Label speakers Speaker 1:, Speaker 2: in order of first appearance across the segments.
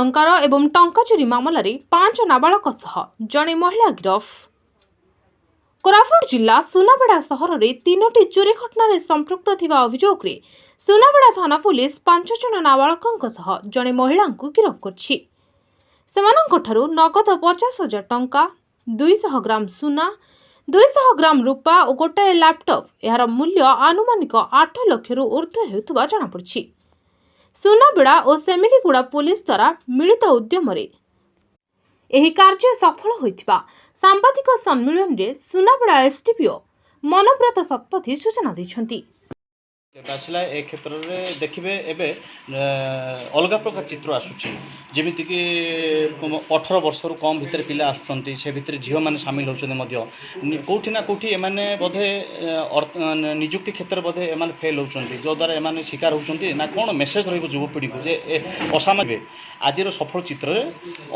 Speaker 1: अलंकार एवं टंका चोरी मामलें 5 नाबालक सह जड़े महिला गिरफ। कोरापुट जिला सुनाबेड़ा सहर में 3टी चोरी घटना संपृक्त थिबा अभियोग रे सुनाबेड़ा थाना पुलिस 5 जन नाबालक सह जड़े महिला गिरफ करछि। सेमानंकठारु नगद 50,000 टंका, 200 ग्राम सुना, 200 ग्राम रूपा और गोटाए लैपटॉप यार मूल्य आनुमानिक 8 लाख रु ऊर्ध्व हेउथबा जणा पड़छि। सुनाबेड़ा और सेमिलीगुड़ा पुलिस द्वारा मिलित उद्यम एही कार्य सफल होइथिबा सांबादिक सम्मेलन रे सुनाबेड़ा एसडीपीओ मनोव्रत शतपथी सूचना दैछंती।
Speaker 2: बासिला ए क्षेत्र में देखिए एवं अलग प्रकार चित्र आसूची जमीक 18 वर्ष रु कम भितर पिला आसुचंती से भितर झील मैंने सामिल होती कौटी ना कौटी एमाने बोधे निजुक्ति क्षेत्र बोधे एमाने फेल होती जो द्वारा एमाने शिकार होती ना कौन मेसेज रही युवपीढ़ी को जे असामाजिक आज सफल चित्र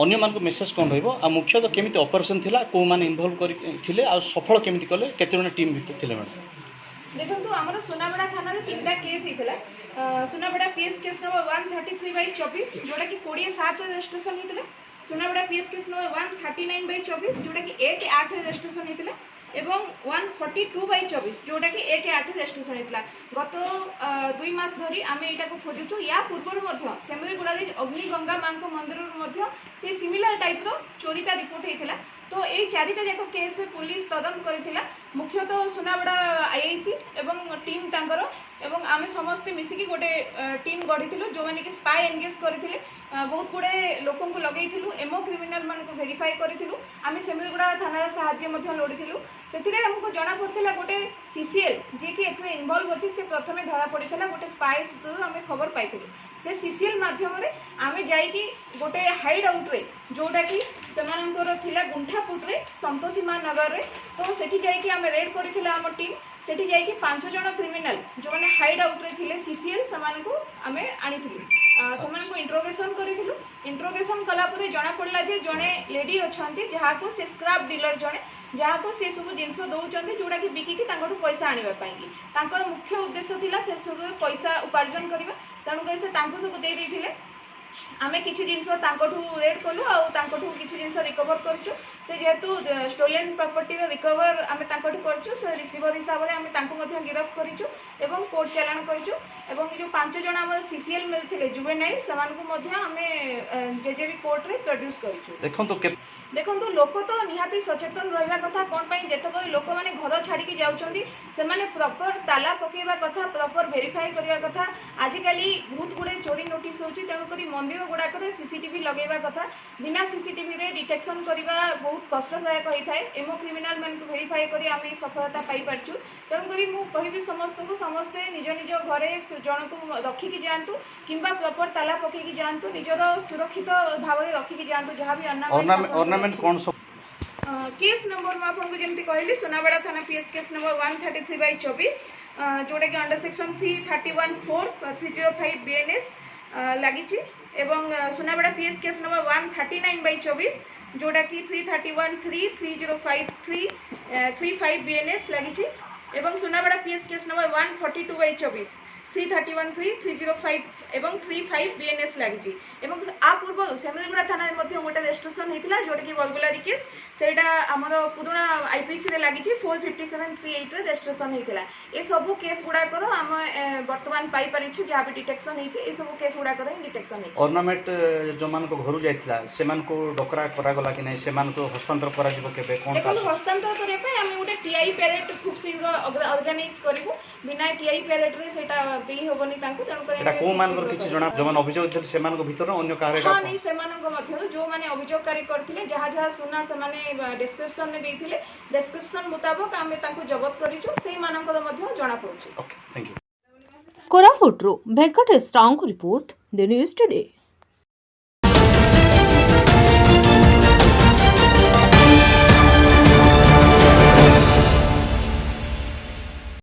Speaker 2: अन्य मान मेसेज कौन रहा मुख्यतः केमी ऑपरेशन थिला को माने इन्वॉल्व करथिले आ सफल केमी कले केते जण टीम भितर थिले मैडम
Speaker 3: देखो आमर सुनाबेड़ा थाना 3टा केस होता। सुनाबेड़ा पीएस केस नंबर 133/24 जोटा कि 20/7 रजिस्ट्रेशन होता। सुनाबेड़ा पीएस केस नंबर 139/24 जोटा कि 1/8 रजिस्ट्रेशन होता एवं 142/24 जोटा कि 1/8 रजिस्ट्रेशन होता। गत 2 मास धरी आम यहाँ को खोजुचु। या पूर्व सेमिलीगुड़ा अग्निगंगा माँ मंदिर से सिमिलर टाइप चोरीटा रिपोर्ट होता। तो ये 4टा जाक केस पुलिस तदन करथिला। मुख्यतः सुनाबेड़ा आईआईसी एवं टीम तांकर एवं आमे समस्ते मिसिकी गोटे टीम गढ़ी जो मैंने कि स्पाई एंगेज करथिले। बहुत गुड़े लोकों को लगेइथिलु एमओ क्रिमिनल मान को वेरीफाई करिथिलु। आमे सेमिलीगुड़ा थाना साहाय्य मध्य लोड़िथिलु। सेथिरे हमको जणा पड़थिला गोटे सीसीएल जे कि एथरे इन्वॉल्व अछि से प्रथमे धरा पड़िथिला। गोटे स्पाई सूत्र आमे खबर पाइथिलु। से सीसीएल माध्यम रे आमे जाई कि गोटे हाइड आउट रे जोटा कि सेमानकर थिला गुंठापुट रे संतोषीमा नगर रे। तो सेठी जाई कि आमे रेड करिथिला हम टीम। सेठी जाई कि 5 जण क्रिमिनल जो माने हाइड आउट रे थिले सीसीएल समान को आमे आनिथिलु। समान को इंट्रोगेशन करिथिलु। इंट्रोगेशन कला परे जणा पड़ला जे जणे लेडी अछंती जहा को से स्क्रैप डीलर जणे जहा को से सब जिंस दउचंती जोडा कि बिकी कि तांकटु पैसा आनिबा पई कि तांकर मुख्य उद्देश्य थिला से सब पैसा उपार्जन करिबा। तणु कहि से तांको सब दे देथिले। आमे किछि जिंस तांकठु रेड कलु आ तांकठु किछि जिंस रिकवर करछु। से जेहेतु स्टोलन प्रॉपर्टी रे रिकवर आमे तांकठु करछु। से रिसीवर हिसाब रे आमे तांको मध्य गिरफ करिछु एवं कोर्ट चालान करिछु। एवं जो 5 जण हमर सीसीएल मिलथिले जुवेनाइल समान को मध्य आमे जेजेबी कोर्ट रे प्रोड्यूस करिछु। देखो लोक तो निहाती सचेतन रहा कथा कौन पाई जेतबे लोक माने घर छाड़ी की जाउचंदी से माने प्रॉपर ताला पकेबा कथा प्रॉपर वेरीफाई करबा कथा। आजिकली बहुत गुड़े चोरी नोटिस होची तेणु करी मंदिर गुड़ा करे सीसीटीवी लगेबा कथा। बिना सीसीटीवी रे डिटेक्शन करबा बहुत कष्टदायक होइथाय। एमो क्रिमिनल मान को वेरीफाई करी आमे सफलता पाई परछु। तेणु करी मु कहिबी समस्त को समस्ते निज निज घरे जण को रखी की जानतु किंबा प्रॉपर ताला पके की जानतु निजर सुरक्षित भाव रे रखी की जानतु। जहां भी
Speaker 2: ऑर्नामेंट कौन सब
Speaker 3: केस नंबर मैं आपको जमी कहली सुनाबेड़ा थाना पीएस केस नंबर 133/24 जोटा कि अंडर सेक्शन 331(4) 305 बीएनएस लगी एवं सुनाबेड़ा पीएस केस नंबर 139/24 जोटा कि 331(3) 3053 35 बीएनएस लगी एवं सुनाबेड़ा पीएस केस नंबर 142/24 331(3) 305 एवं 35 बीएनएस लगी एवं आ पूर्व सेमिलीगुड़ा थाना गोटे रजिस्ट्रेशन होता जोटा कि बलगुलारी केस सेटा आमर पुराना आईपीसी रे लगी 45738 रे रजिस्ट्रेशन होता। ये सब केस गुड़ाकर आम बर्तमान पाई परिछु जहाँ भी डिटेक्शन होती सब केस गुड़ाकर डिटेक्शन होती।
Speaker 2: ऑर्नामेंट जो मान को घर जाइथिला से मान को डकरा करा गला कि नहीं से मान को हस्तांतर करा जिवो केबे कोन का
Speaker 3: हस्तांतर करे पे हम गोटे टीआई पैरेड खूब शीघ्र ऑर्गेनाइज करिवो। बिना टीआई पैरेड रे सेटा देई होबनी तांको तेणु करे
Speaker 2: एटा को मान को किछि जणा जमन अभियोग दिल से मान को भीतर अन्य कार्य
Speaker 3: हां नहीं से मान को मध्य जो माने अभियोगकारी करथिले जहा जहा सुना से माने डिस्क्रिप्शन में देथिले डिस्क्रिप्शन मुताबिक आमे तांको जब्त करिछु सेही मानकर मध्य जणा पड़ुछि।
Speaker 2: Okay thank you.
Speaker 1: कोरापुट रो वेंकटेश राव को रिपोर्ट द न्यूज़ टुडे।